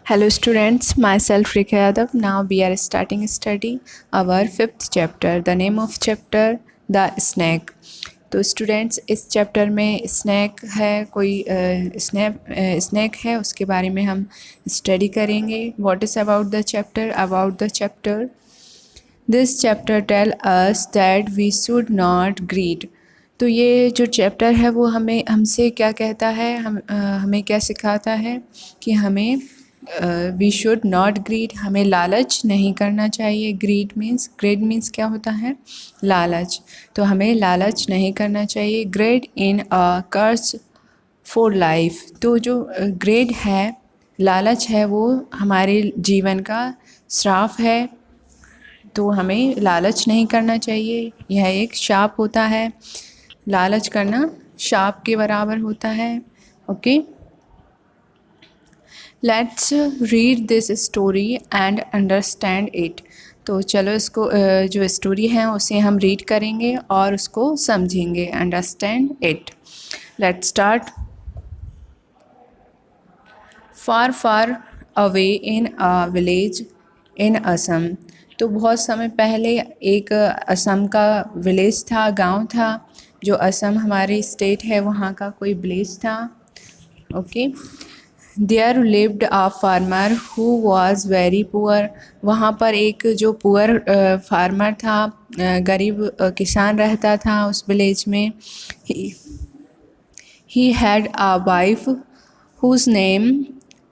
Hello students, myself Rikha Yadav. Now we are starting study our fifth chapter. The name of chapter The Snake. तो students इस chapter में snack है कोई snack है उसके बारे में हम स्टडी करेंगे. What is about the chapter this chapter tell us that we should not greed. तो ये जो चैप्टर है वो हमसे क्या कहता है, हमें क्या सिखाता है कि हमें वी शुड नॉट ग्रीड, हमें लालच नहीं करना चाहिए. ग्रीड मीन्स क्या होता है, लालच. तो हमें लालच नहीं करना चाहिए. Greed in a curse for life. तो जो ग्रेड है, लालच है, वो हमारे जीवन का श्राप है. तो हमें लालच नहीं करना चाहिए. यह एक शाप होता है. लालच करना शाप के बराबर होता है. Okay, let's read this story and understand it. तो चलो इसको जो स्टोरी है उसे हम रीड करेंगे और उसको समझेंगे. Understand it. Let's start. Far far away in a village in Assam. तो बहुत समय पहले एक असम का विलेज था, गांव था. जो असम हमारी स्टेट है वहाँ का कोई विलेज था. Okay. There lived a farmer who was very poor. वहाँ पर एक जो पुअर फार्मर था, गरीब किसान रहता था उस विलेज में. He had a wife whose name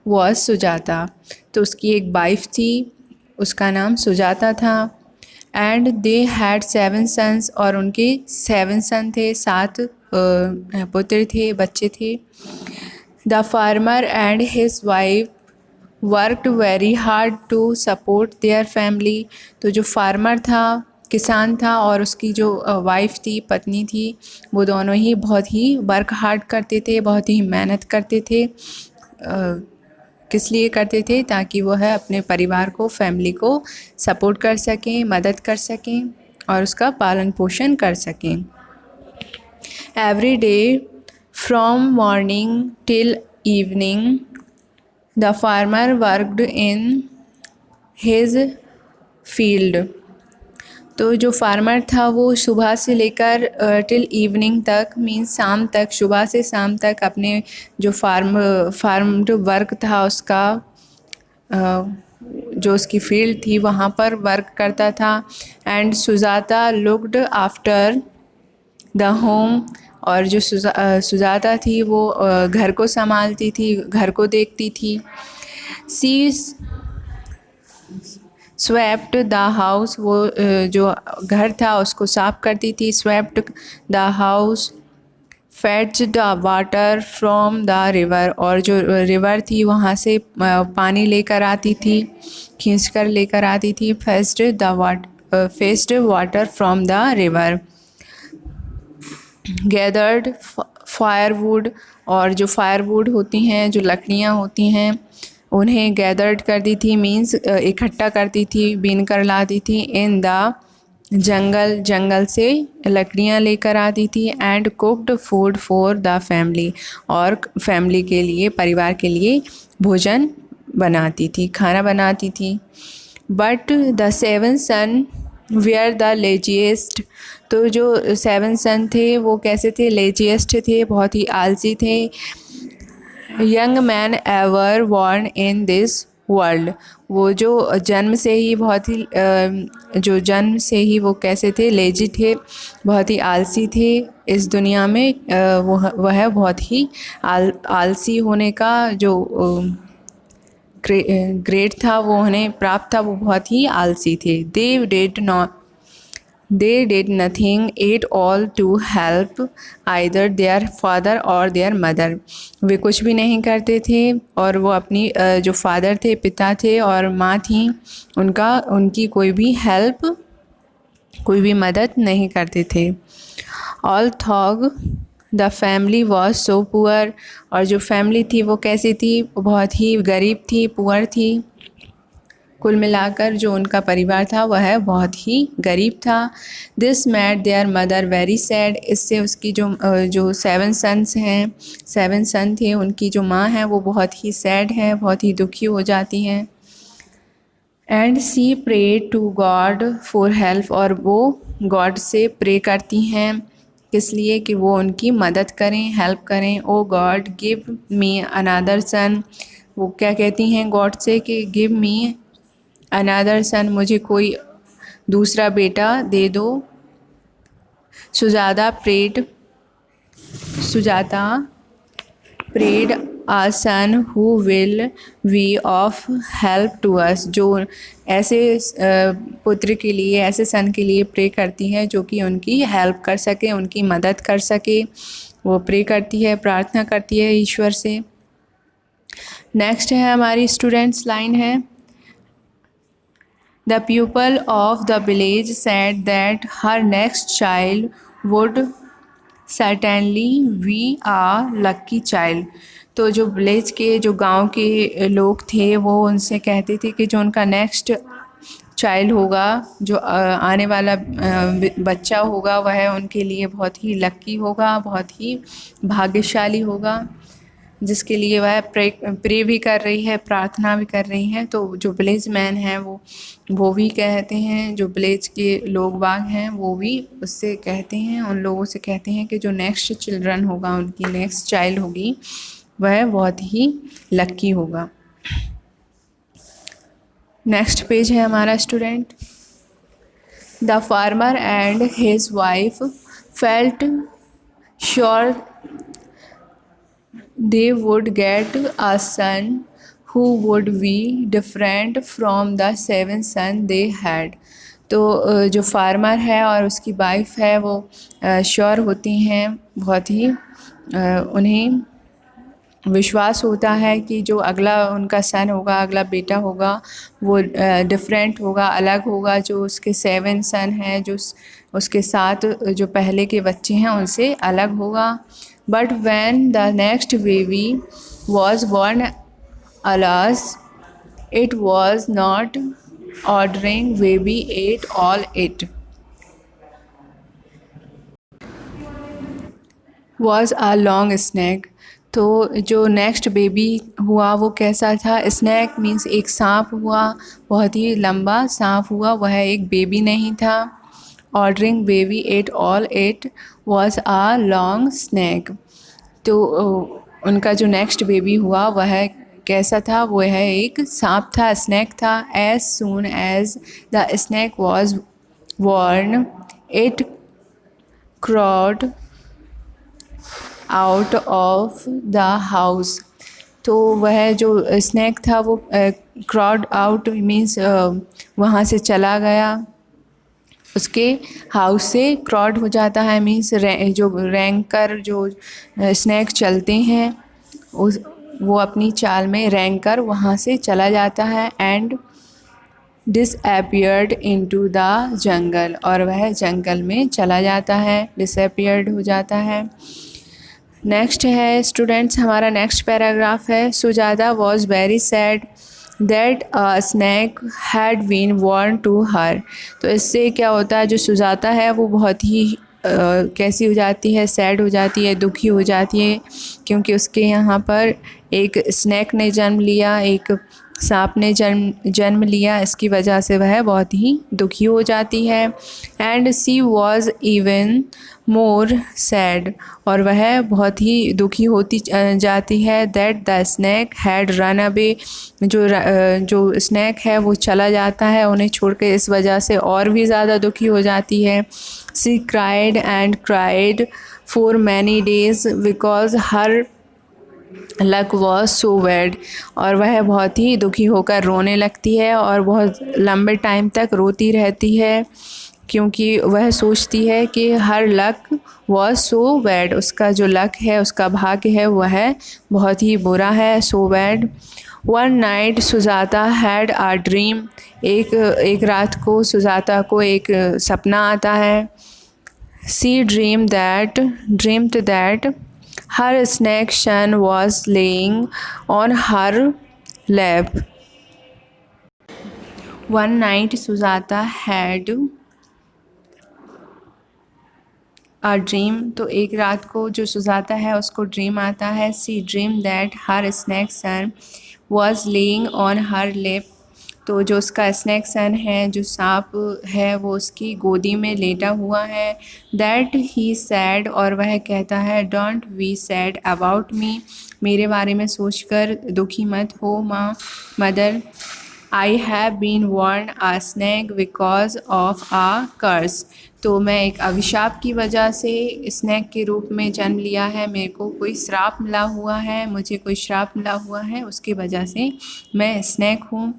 was Sujata. तो उसकी एक वाइफ थी, उसका नाम सुजाता था. And they had 7 sons. और उनके 7 सन थे, 7 पुत्र थे, बच्चे थे. The farmer and his wife worked very hard to support their family. तो जो फार्मर था, किसान था, और उसकी जो वाइफ थी, पत्नी थी, वो दोनों ही बहुत ही वर्क हार्ड करते थे, बहुत ही मेहनत करते थे. किस लिए करते थे? ताकि वो है अपने परिवार को, फैमिली को सपोर्ट कर सकें, मदद कर सकें और उसका पालन पोषण कर सकें. Every day from morning till evening the farmer worked in his field. तो जो फार्मर था वो सुबह से लेकर टिल इवनिंग तक, मीन्स शाम तक, सुबह से शाम तक अपने जो फार्म वर्क था उसका, जो उसकी फील्ड थी वहाँ पर वर्क करता था. And Sujata looked after the home. और जो सुजाता थी वो घर को संभालती थी, घर को देखती थी. She swept the house. वो जो घर था उसको साफ करती थी. Swept the house. Fetches the water from the river. और जो रिवर थी वहाँ से पानी लेकर आती थी, खींच कर लेकर आती थी. Faced water from the river. Gathered firewood. और जो फायरवुड होती हैं, जो लकड़ियाँ होती हैं, उन्हें गैदर्ड करती थी, मीन्स इकट्ठा करती थी, बीन कर लाती थी. इन द जंगल से लकड़ियाँ लेकर आती थी. And cooked food for the family. और फैमिली के लिए, परिवार के लिए भोजन बनाती थी, खाना बनाती थी. But the 7 son were the laziest. तो जो 7 सन थे वो कैसे थे? लेजिएस्ट थे, बहुत ही आलसी थे. Young man ever born in this world. वो जो जन्म से ही बहुत ही जो जन्म से ही वो कैसे थे? लेजी थे, बहुत ही आलसी थे. इस दुनिया में वह बहुत ही आलसी होने का जो ग्रेड था वो उन्हें प्राप्त था. वो बहुत ही आलसी थे. They did nothing at all to help either their father or their mother. वे कुछ भी नहीं करते थे और वो अपनी जो फादर थे, पिता थे और माँ थी, उनकी कोई भी हेल्प, कोई भी मदद नहीं करते थे. Although the family was so poor. और जो फैमिली थी वो कैसी थी? वो बहुत ही गरीब थी, पुअर थी. कुल मिलाकर जो उनका परिवार था वह बहुत ही गरीब था। This made their mother very sad, इससे उसकी जो 7 सन्स हैं, 7 सन थे, उनकी जो माँ है वो बहुत ही सैड है, बहुत ही दुखी हो जाती हैं। And she pray to God for help, और वो गॉड से प्रे करती हैं किस लिए, कि वो उनकी मदद करें, हेल्प करें। ओ गॉड गिव मी अनदर सन, वो क्या कहती हैं गॉड से कि गिव मी अनदर सन, मुझे कोई दूसरा बेटा दे दो। Sujata prayed a son who will be of help to us, जो ऐसे पुत्र के लिए, ऐसे सन के लिए प्रे करती है जो कि उनकी हेल्प कर सके, उनकी मदद कर सके। वो प्रे करती है, प्रार्थना करती है ईश्वर से। नेक्स्ट है हमारी स्टूडेंट्स लाइन है, the people of the village said that her next child would certainly be a lucky child. तो जो विलेज के, जो गांव के लोग थे, वो उनसे कहते थे कि जो उनका नेक्स्ट चाइल्ड होगा, जो आने वाला बच्चा होगा, वह उनके लिए बहुत ही लक्की होगा, बहुत ही भाग्यशाली होगा, जिसके लिए वह प्रे भी कर रही है, प्रार्थना भी कर रही है। तो जो विलेज मैन हैं वो भी कहते हैं, जो विलेज के लोग बाग हैं वो भी उससे कहते हैं, उन लोगों से कहते हैं कि जो नेक्स्ट चिल्ड्रन होगा, उनकी नेक्स्ट चाइल्ड होगी, वह बहुत ही लक्की होगा। नेक्स्ट पेज है हमारा student, the farmer and his wife felt sure they would get a son who would be different from the 7 son they had। तो जो फार्मर है और उसकी वाइफ है वो श्योर होती हैं, बहुत ही उन्हें विश्वास होता है कि जो अगला उनका सन होगा, अगला बेटा होगा, वो डिफरेंट होगा, अलग होगा, जो उसके 7 सन हैं, जो उसके 7 जो पहले के बच्चे हैं उनसे अलग होगा। But when the next baby was born, alas, it was not ordering baby ate all it was a long snake। तो जो नेक्स्ट बेबी हुआ वो कैसा था, स्नैक मीन्स एक सांप हुआ, बहुत ही लंबा सांप हुआ, वह एक बेबी नहीं था। Ordinary baby at all it was a long snake. तो उनका जो नेक्स्ट बेबी हुआ वह कैसा था, वह एक सांप था, स्नैक था। As soon as the snake was born it crawled out of the house. तो वह जो स्नैक था वो क्रॉड आउट मीन्स वहाँ से चला गया, उसके हाउस से क्रॉड हो जाता है, मीन्स जो रैंक कर जो स्नैक चलते हैं वो अपनी चाल में रैंक कर वहाँ से चला जाता है। And disappeared into the jungle, और वह जंगल में चला जाता है, डिसअपियर्ड हो जाता है। नेक्स्ट है स्टूडेंट्स, हमारा नेक्स्ट पैराग्राफ है, Sujata was very sad that a snake had been born to her. तो इससे क्या होता है, जो सुजाता है वो बहुत ही कैसी हो जाती है, सैड हो जाती है, दुखी हो जाती है, क्योंकि उसके यहाँ पर एक स्नैक ने जन्म लिया, एक सांप ने जन्म लिया, इसकी वजह से वह बहुत ही दुखी हो जाती है। And she was even more sad, और वह बहुत ही दुखी होती जाती है। That the snake had run away, जो स्नैक है वो चला जाता है उन्हें छोड़ के, इस वजह से और भी ज़्यादा दुखी हो जाती है। She cried and cried for many days because her luck was so bad, और वह बहुत ही दुखी होकर रोने लगती है और बहुत लंबे टाइम तक रोती रहती है, क्योंकि वह सोचती है कि हर लक वॉज सो बैड, उसका जो लक है, उसका भाग्य है, वह बहुत ही बुरा है, so bad. One night Sujata had a dream, एक रात को सुजाता को एक सपना आता है। She dreamed that her snake son was laying on her lap one night Sujata had a dream, तो एक रात को जो सुजाता है उसको ड्रीम आता है। She dream that her snake son was laying on her lap, तो जो उसका स्नैक सन है, जो सांप है, वो उसकी गोदी में लेटा हुआ है। दैट ही सैड, और वह कहता है, don't be sad about me, मेरे बारे में सोचकर दुखी मत हो माँ mother. I have been born a snake because of a curse, तो मैं एक अभिशाप की वजह से स्नैक के रूप में जन्म लिया है, मेरे को कोई श्राप मिला हुआ है, मुझे कोई श्राप मिला हुआ है, उसकी वजह से मैं स्नैक हूँ।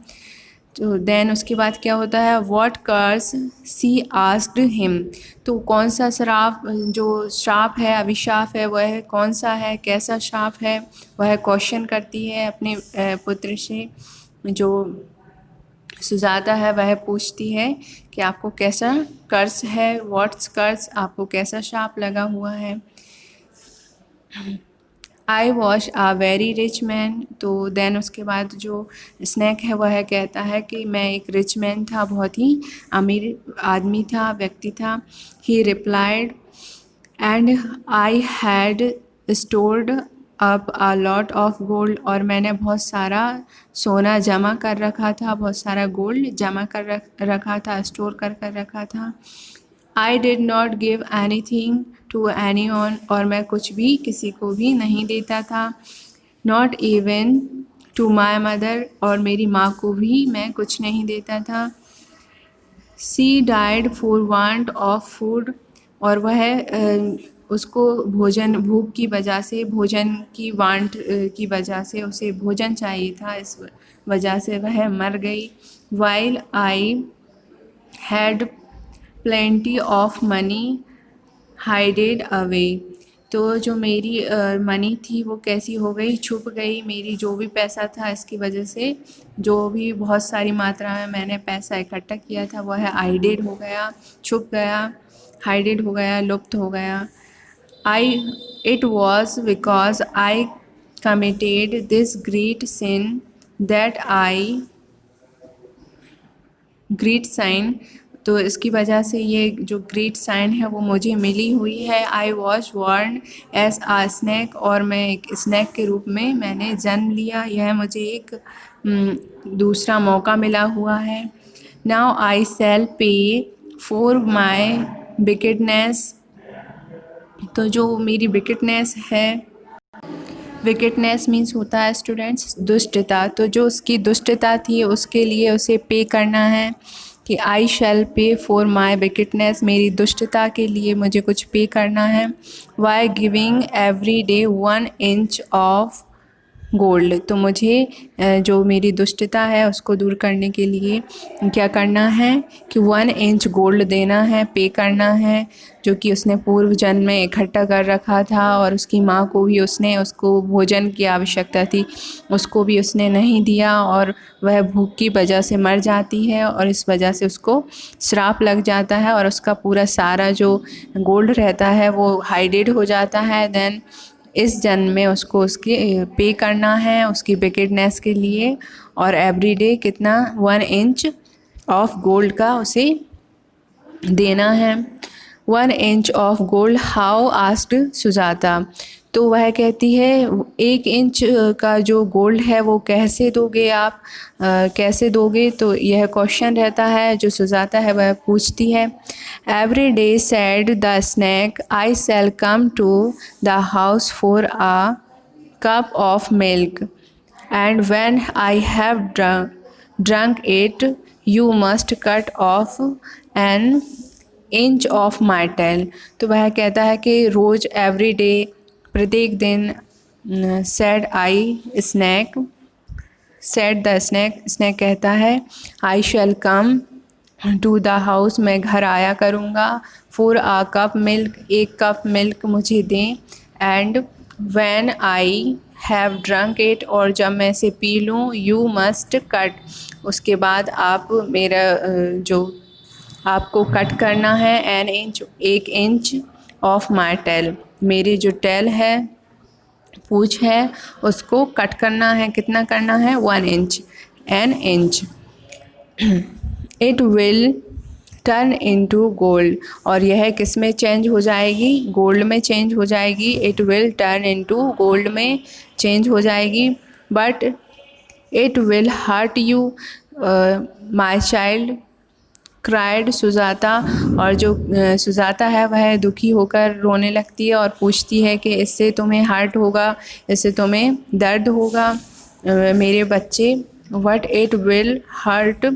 तो देन उसके बाद क्या होता है, what curse she asked him, तो कौन सा श्राप, जो श्राप है, अभिशाप है, वह कौन सा है, कैसा श्राप है, वह क्वेश्चन करती है अपने पुत्र से। जो सुजाता है वह पूछती है कि आपको कैसा कर्स है, व्हाट्स कर्स, आपको कैसा श्राप लगा हुआ है। I was a very rich man, तो देन उसके बाद जो स्नैक है वह कहता है कि मैं एक रिच मैन था, बहुत ही अमीर आदमी था, व्यक्ति था। ही replied and I had stored up a lot of gold, और मैंने बहुत सारा सोना जमा कर रखा था, बहुत सारा गोल्ड जमा कर रखा था, स्टोर कर रखा था। I did not give anything to anyone, और मैं कुछ भी किसी को भी नहीं देता था। Not even to my mother, और मेरी माँ को भी मैं कुछ नहीं देता था। She died for want of food, और वह उसको भोजन, भूख की वजह से, भोजन की वांट की वजह से उसे भोजन चाहिए था, इस वजह से वह मर गई। While I had plenty of money hided away, तो जो मेरी मनी थी वो कैसी हो गई, छुप गई, मेरी जो भी पैसा था इसकी वजह से, जो भी बहुत सारी मात्रा में मैंने पैसा इकट्ठा किया था वह हाइडेड हो गया, छुप गया, हाइडेड हो गया, लुप्त हो गया। I it was because I committed this great sin that I great sin, तो इसकी वजह से ये जो ग्रेट साइन है वो मुझे मिली हुई है। I was born as a snake, और मैं एक स्नैक के रूप में मैंने जन्म लिया, यह मुझे एक दूसरा मौका मिला हुआ है। नाउ आई सेल पे फॉर माई विकेटनेस, तो जो मेरी विकेटनेस है, विकेटनेस मीन्स होता है स्टूडेंट्स दुष्टता, तो जो उसकी दुष्टता थी उसके लिए उसे पे करना है कि आई शैल पे फॉर माई विकेटनेस, मेरी दुष्टता के लिए मुझे कुछ पे करना है। Why giving every day 1 inch of gold, तो मुझे जो मेरी दुष्टता है उसको दूर करने के लिए क्या करना है कि 1 इंच गोल्ड देना है, पे करना है, जो कि उसने पूर्व जन्म में इकट्ठा कर रखा था, और उसकी माँ को भी उसने, उसको भोजन की आवश्यकता थी, उसको भी उसने नहीं दिया, और वह भूख की वजह से मर जाती है, और इस वजह से उसको श्राप लग जाता है, और उसका पूरा सारा जो गोल्ड रहता है वो हाइडेड हो जाता है। देन इस जन्म में उसको उसके पे करना है उसकी विकेटनेस के लिए, और एवरीडे कितना 1 इंच ऑफ गोल्ड का उसे देना है। 1 inch of gold how asked Sujata, तो वह कहती है 1 इंच का जो गोल्ड है वो कैसे दोगे आप, कैसे दोगे, तो यह क्वेश्चन रहता है जो सुजाता है वह पूछती है। Every day said the snake I shall come to the house for a cup of milk, and when I have drunk it you must cut off an inch of my tail, तो वह कहता है कि रोज़ every day, प्रत्येक दिन, said I snake, said the snake, snake कहता है I shall come to the house, मैं घर आया करूँगा, फॉर आ कप मिल्क, एक कप मिल्क मुझे दें, and when I have drunk it, और जब मैं इसे पी लूँ, यू मस्ट कट, उसके बाद आप मेरा जो आपको कट करना है an inch, 1 inch of my tail, मेरी जो टेल है, पूछ है, उसको कट करना है, कितना करना है 1 inch, an inch. It will turn into gold, और यह किस में चेंज हो जाएगी, गोल्ड में चेंज हो जाएगी। It will turn into gold में चेंज हो जाएगी। But it will hurt you my child cried Sujata, और जो सुजाता है वह दुखी होकर रोने लगती है और पूछती है कि इससे तुम्हें हर्ट होगा, इससे तुम्हें दर्द होगा मेरे बच्चे। But it will hurt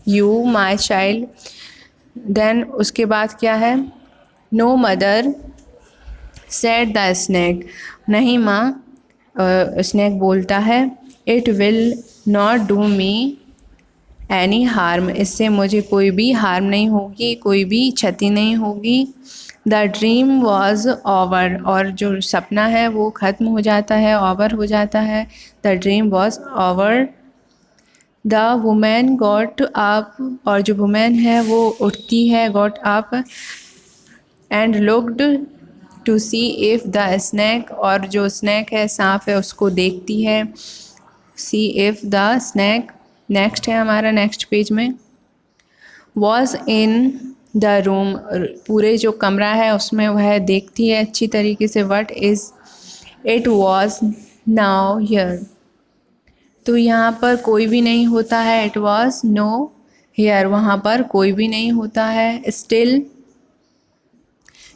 you my child. Then उसके बाद क्या है, no mother said the snake, नहीं माँ, स्नैक बोलता है, it will not do me any harm, इससे मुझे कोई भी हार्म नहीं होगी, कोई भी क्षति नहीं होगी। द ड्रीम वॉज ओवर, और जो सपना है वो ख़त्म हो जाता है, ओवर हो जाता है। The dream was over. The woman got up, और जो वुमेन है वो उठती है, got up and looked to see if the snake, और जो स्नैक है सांप है उसको देखती है। See if the snake, next है हमारा नेक्स्ट पेज में, वॉज इन द रूम, पूरे जो कमरा है उसमें वह देखती है अच्छी तरीके से। What is it was now here, तो यहाँ पर कोई भी नहीं होता है, इट वॉज नो हियर, वहाँ पर कोई भी नहीं होता है। Still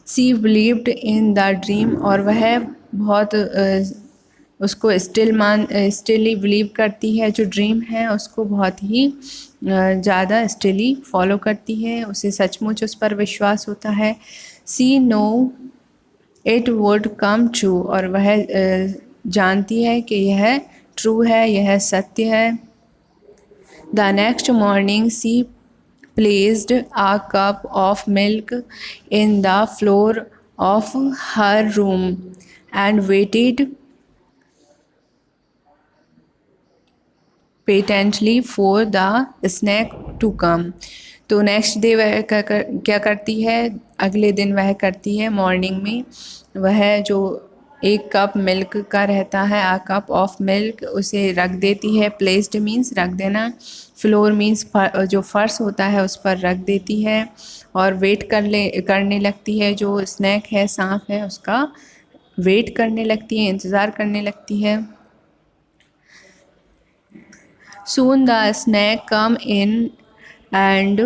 she believed in the dream, और वह बहुत उसको स्टिली बिलीव करती है, जो ड्रीम है उसको बहुत ही ज़्यादा स्टिली फॉलो करती है, उसे सचमुच उस पर विश्वास होता है। She know it would come true, और वह जानती है कि यह ट्रू है, यह सत्य है। The next morning she placed a cup of milk in the floor of her room and waited patiently for the snack to come। तो नेक्स्ट डे वह क्या करती है, अगले दिन वह करती है मॉर्निंग में, वह जो एक कप मिल्क का रहता है, आ कप ऑफ मिल्क, उसे रख देती है। प्लेस्ड मीन्स रख देना, फ्लोर मीन्स जो फर्श होता है उस पर रख देती है, और वेट करने लगती है, जो स्नैक है सांप है उसका वेट करने लगती है, इंतज़ार करने लगती है। Soon the snake come in and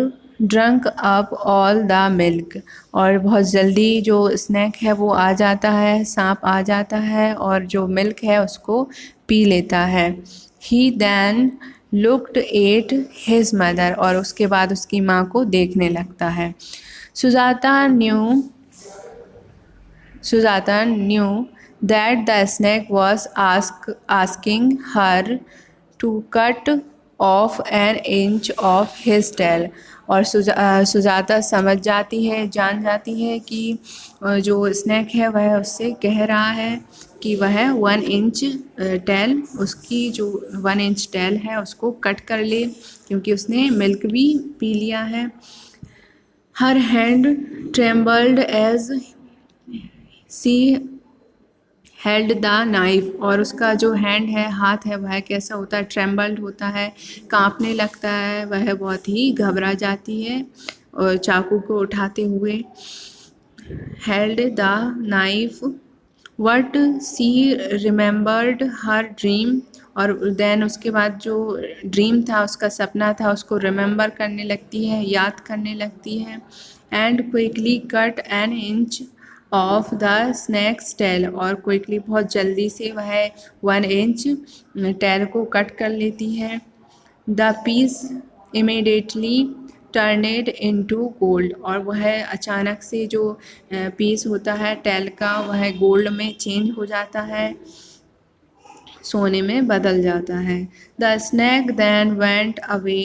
drunk up all the milk, और बहुत जल्दी जो स्नैक है वो आ जाता है, सांप आ जाता है और जो मिल्क है उसको पी लेता है। He then looked at his mother, और उसके बाद उसकी माँ को देखने लगता है। Sujata knew that the snake was asking her to cut off an inch of his tail, और सुजाता समझ जाती है, जान जाती है कि जो स्नैक है वह उससे कह रहा है कि वह 1 इंच टेल, उसकी जो 1 इंच टेल है उसको कट कर ले, क्योंकि उसने मिल्क भी पी लिया है। Her hand trembled as she held the knife, और उसका जो हैंड है, हाथ है, वह कैसा होता है, ट्रेम्बल्ड होता है, कांपने लगता है, वह बहुत ही घबरा जाती है और चाकू को उठाते हुए। Held the knife but she remembered her dream, और देन उसके बाद जो ड्रीम था, उसका सपना था, उसको रिमेंबर करने लगती है, याद करने लगती है। And quickly cut an inch of the snake's tail, और क्विकली बहुत जल्दी से वह 1 इंच टेल को कट कर लेती है। The piece immediately turned into gold, और वह अचानक से जो पीस होता है टेल का वह गोल्ड में चेंज हो जाता है, सोने में बदल जाता है। The snake then went away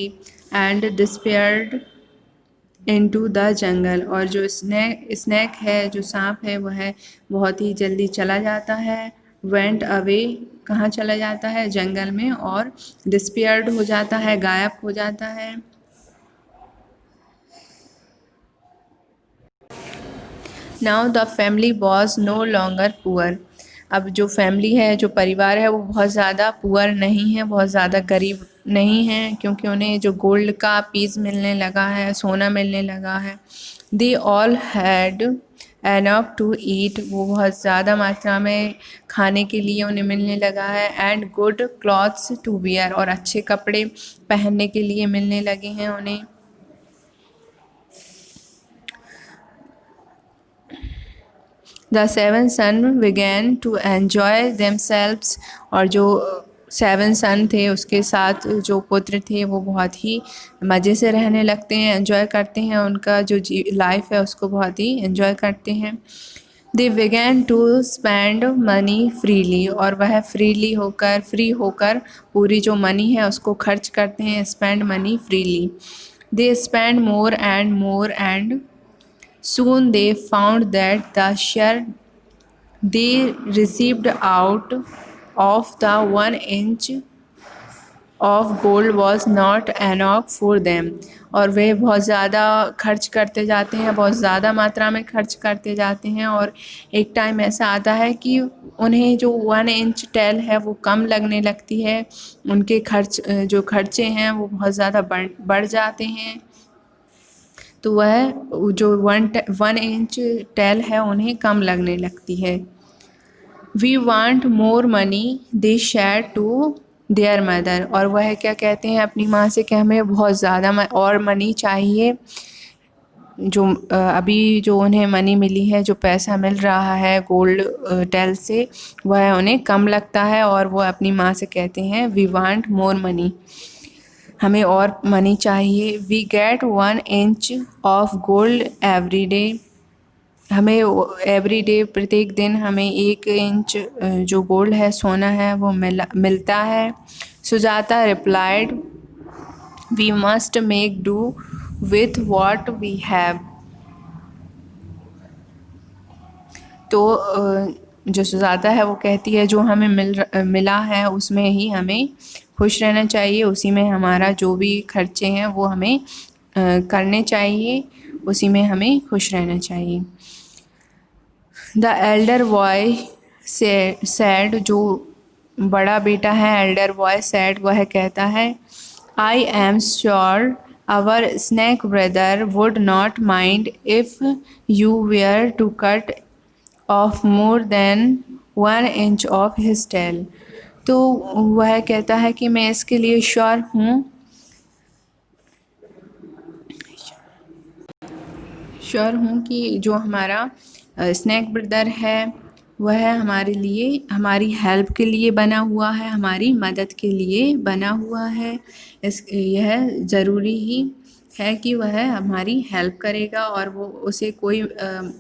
and disappeared into the jungle, और जो स्नैक है, जो सांप है, वह बहुत ही जल्दी चला जाता है। वेंट अवे, कहाँ चला जाता है, जंगल में, और डिस्पेयर्ड हो जाता है, गायब हो जाता है। Now the family was no longer poor, अब जो फैमिली है, जो परिवार है, वो बहुत ज़्यादा पुअर नहीं है, बहुत ज़्यादा गरीब नहीं हैं, क्योंकि उन्हें जो गोल्ड का पीस मिलने लगा है, सोना मिलने लगा है। They all had enough to eat, वो बहुत ज़्यादा मात्रा में खाने के लिए उन्हें मिलने लगा है। And good clothes to wear, और अच्छे कपड़े पहनने के लिए मिलने लगे हैं उन्हें। The seven sons began to enjoy themselves, और जो सेवन सन थे उसके साथ जो पुत्र थे वो बहुत ही मज़े से रहने लगते हैं, एंजॉय करते हैं, उनका जो लाइफ है उसको बहुत ही एंजॉय करते हैं। They began to spend money freely, और वह फ्री होकर पूरी जो मनी है उसको खर्च करते हैं, spend money freely. They spend more and soon they found that the share they received out of the 1 inch of gold was not enough for them, और वे बहुत ज़्यादा खर्च करते जाते हैं, बहुत ज़्यादा मात्रा में खर्च करते जाते हैं, और एक टाइम ऐसा आता है कि उन्हें जो 1 इंच टेल है वो कम लगने लगती है, उनके जो खर्चे हैं वो बहुत ज़्यादा बढ़ जाते हैं, तो वह जो 1 इंच टेल है उन्हें कम लगने लगती है। We want more money they share to their mother, और वह क्या कहते हैं अपनी माँ से कि हमें बहुत ज़्यादा और मनी चाहिए। जो अभी जो उन्हें मनी मिली है, जो पैसा मिल रहा है गोल्ड टेल से, वह उन्हें कम लगता है, और वो अपनी माँ से कहते हैं वी वांट मोर मनी, हमें और मनी चाहिए। We get 1 inch of gold every day, हमें एवरी डे प्रत्येक दिन हमें 1 इंच जो गोल्ड है, सोना है, वो मिलता है। Sujata replied we must make do with what we have, तो जो सुजाता है वो कहती है जो हमें मिला है उसमें ही हमें खुश रहना चाहिए, उसी में हमारा जो भी खर्चे हैं वो हमें करने चाहिए, उसी में हमें खुश रहना चाहिए। द एल्डर बॉय सैड, जो बड़ा बेटा है एल्डर बॉय सैड, वह कहता है I am sure our snake brother would not mind if you were to cut off more than 1 inch of his tail, तो वह कहता है कि मैं इसके लिए श्योर हूँ कि जो हमारा स्नैक ब्रदर है वह हमारे लिए, हमारी हेल्प के लिए बना हुआ है, हमारी मदद के लिए बना हुआ है। यह ज़रूरी ही है कि वह हमारी हेल्प करेगा, और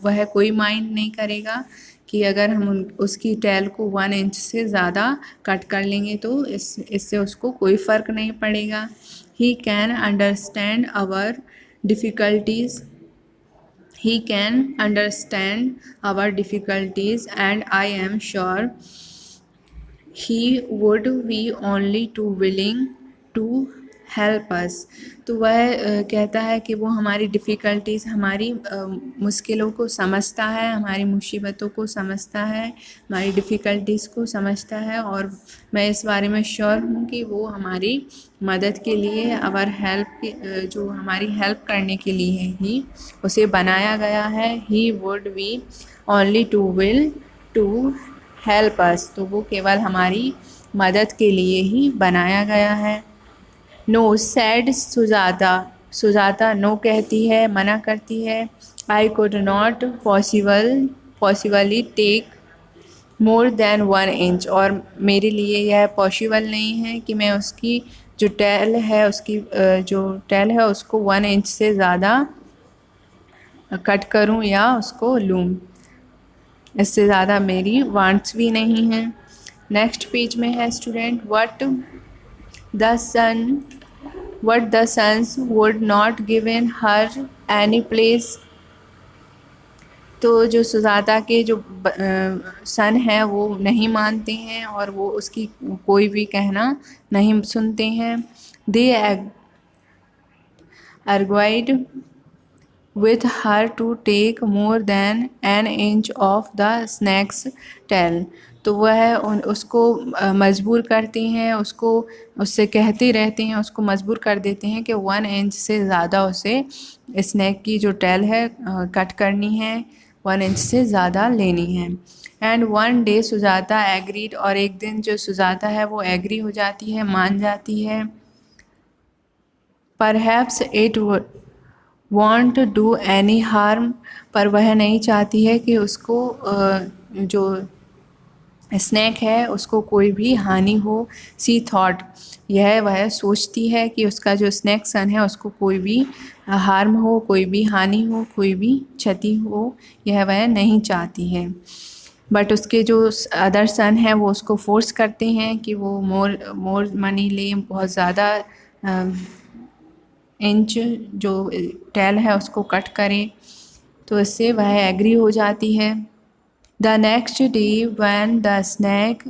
वह कोई माइंड नहीं करेगा कि अगर हम उसकी टेल को 1 इंच से ज़्यादा कट कर लेंगे तो इससे उसको कोई फ़र्क नहीं पड़ेगा। He can understand our difficulties, he can understand our difficulties, and I am sure he would be only too willing to help us, तो वह कहता है कि वो हमारी डिफ़िकल्टीज़, हमारी मुश्किलों को समझता है, हमारी मुसीबतों को समझता है, हमारी डिफ़िकल्टीज़ को समझता है, और मैं इस बारे में श्योर हूँ कि वो हमारी मदद के लिए, जो हमारी हेल्प करने के लिए ही उसे बनाया गया है। He would be only too will to help us, तो वो केवल हमारी मदद के लिए ही बनाया गया है। नो सैड सुजाता नो कहती है, मना करती है। I could not possibly take more than 1 inch, और मेरे लिए यह पॉसिबल नहीं है कि मैं उसकी जो टेल है उसको 1 इंच से ज़्यादा कट करूं या उसको लूं, इससे ज़्यादा मेरी वांट्स भी नहीं हैं। नेक्स्ट पेज में है student what the sons would not given her any place, तो जो सुजाता के जो सन हैं वो नहीं मानते हैं और वो उसकी कोई भी कहना नहीं सुनते हैं। दे argued with her to take more than an inch of the snake's tail, तो वह उसको मजबूर करते हैं, उससे कहते रहते हैं, उसको मजबूर कर देते हैं कि 1 इंच से ज़्यादा उसे स्नैक की जो टेल है कट करनी है, 1 इंच से ज़्यादा लेनी है। And one day Sujata agreed, और एक दिन जो सुजाता है वो एग्री हो जाती है, मान जाती है। Perhaps it won't do any harm, पर वह नहीं चाहती है कि उसको जो स्नैक है उसको कोई भी हानि हो। सी थॉट, वह सोचती है कि उसका जो स्नैक सन है उसको कोई भी हार्म हो, कोई भी हानि हो, कोई भी क्षति हो, यह वह नहीं चाहती है। बट उसके जो अदर सन है वो उसको फोर्स करते हैं कि वो मोर मनी ले, बहुत ज़्यादा इंच जो टेल है उसको कट करे, तो इससे वह एग्री हो जाती है। The next day when the snake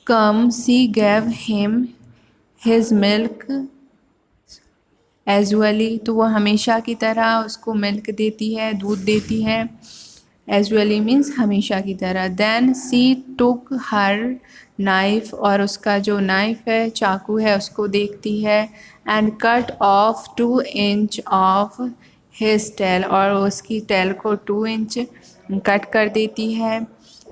came, she gave him his milk as usually, तो वो हमेशा की तरह उसको मिल्क देती है, दूध देती है। as usually means हमेशा की तरह। Then she took her knife, और उसका जो नाइफ है, चाकू है, उसको देखती है। and cut off 2 inch of his tail, और उसकी टेल को 2 इंच कट कर देती है।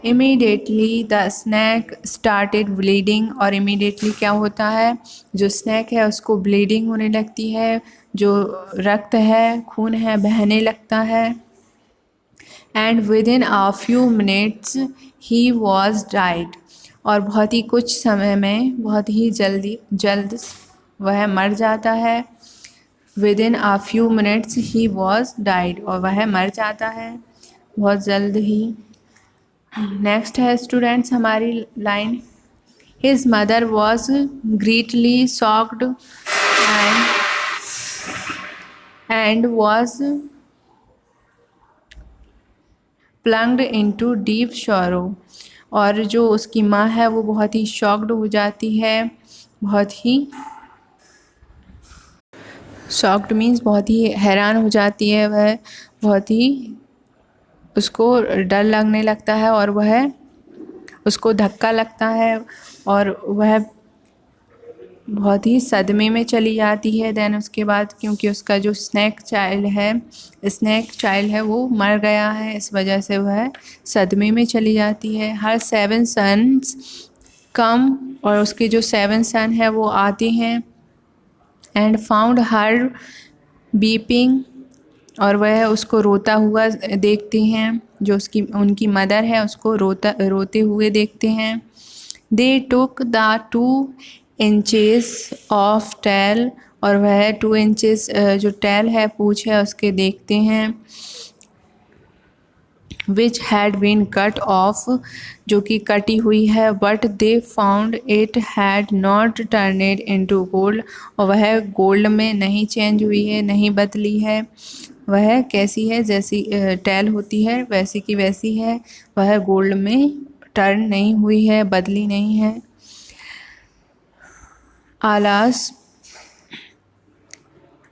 Immediately the snake started bleeding, और इमीडिएटली क्या होता है, जो स्नैक है उसको ब्लीडिंग होने लगती है, जो रक्त है, खून है, बहने लगता है। And with in a few minutes he was died, और बहुत ही कुछ समय में, बहुत ही जल्द वह मर जाता है। With in a few minutes he was died, और वह मर जाता है बहुत जल्द ही। नेक्स्ट है स्टूडेंट्स हमारी line, his mother was greatly shocked and was plunged into deep sorrow, और जो उसकी माँ है वो बहुत ही शॉक्ड हो जाती है, बहुत ही शॉक्ड मीन्स बहुत ही हैरान हो जाती है, वह बहुत ही उसको डर लगने लगता है, और वह उसको धक्का लगता है, और वह बहुत ही सदमे में चली जाती है। देन उसके बाद, क्योंकि उसका जो स्नैक चाइल्ड है वो मर गया है, इस वजह से वह सदमे में चली जाती है। हर 7 सन्स कम, और उसके जो 7 सन है वो आते हैं। एंड फाउंड हर बीपिंग, और वह उसको रोता हुआ देखते हैं, जो उनकी मदर है उसको रोते हुए देखते हैं। They took the 2 inches of tail, और वह 2 इंचेस जो टेल है, पूँछ है, उसके देखते हैं। Which had been cut off, जो कि कटी हुई है। But they found it had not turned into gold, और वह गोल्ड में नहीं चेंज हुई है, नहीं बदली है। वह कैसी है, जैसी टेल होती है वैसी की वैसी है, वह गोल्ड में टर्न नहीं हुई है, बदली नहीं है।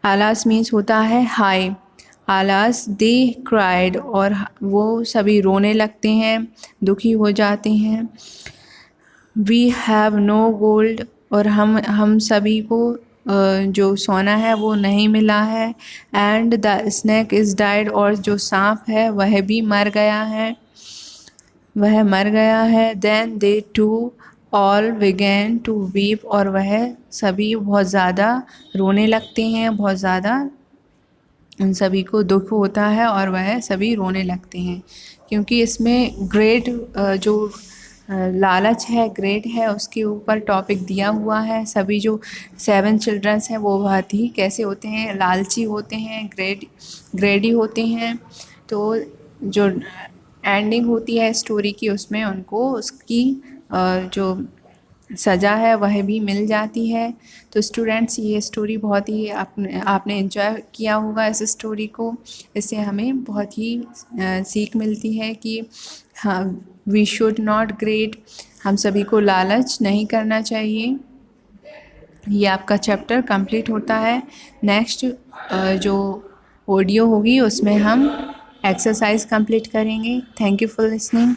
आलास मीन्स होता है हाय। आलास दे क्राइड, और वो सभी रोने लगते हैं, दुखी हो जाते हैं। वी हैव नो गोल्ड, और हम सभी को जो सोना है वो नहीं मिला है। And the snake is died, और जो सांप है वह भी मर गया है, वह मर गया है। Then they two all began to weep, और वह सभी बहुत ज़्यादा रोने लगते हैं, बहुत ज़्यादा उन सभी को दुख होता है, और वह सभी रोने लगते हैं। क्योंकि इसमें ग्रेड जो लालच है, ग्रेड है, उसके ऊपर टॉपिक दिया हुआ है। सभी जो 7 चिल्ड्रंस हैं वो बहुत ही कैसे होते हैं, लालची होते हैं, ग्रेडी होते हैं। तो जो एंडिंग होती है स्टोरी की, उसमें उनको उसकी जो सज़ा है वह भी मिल जाती है। तो स्टूडेंट्स, ये स्टोरी बहुत ही आपने एंजॉय किया होगा इस स्टोरी को। इससे हमें बहुत ही सीख मिलती है कि हाँ, वी शुड नॉट ग्रेड, हम सभी को लालच नहीं करना चाहिए। ये आपका चैप्टर कंप्लीट होता है। नेक्स्ट जो ऑडियो होगी उसमें हम एक्सरसाइज कंप्लीट करेंगे। Thank you for listening.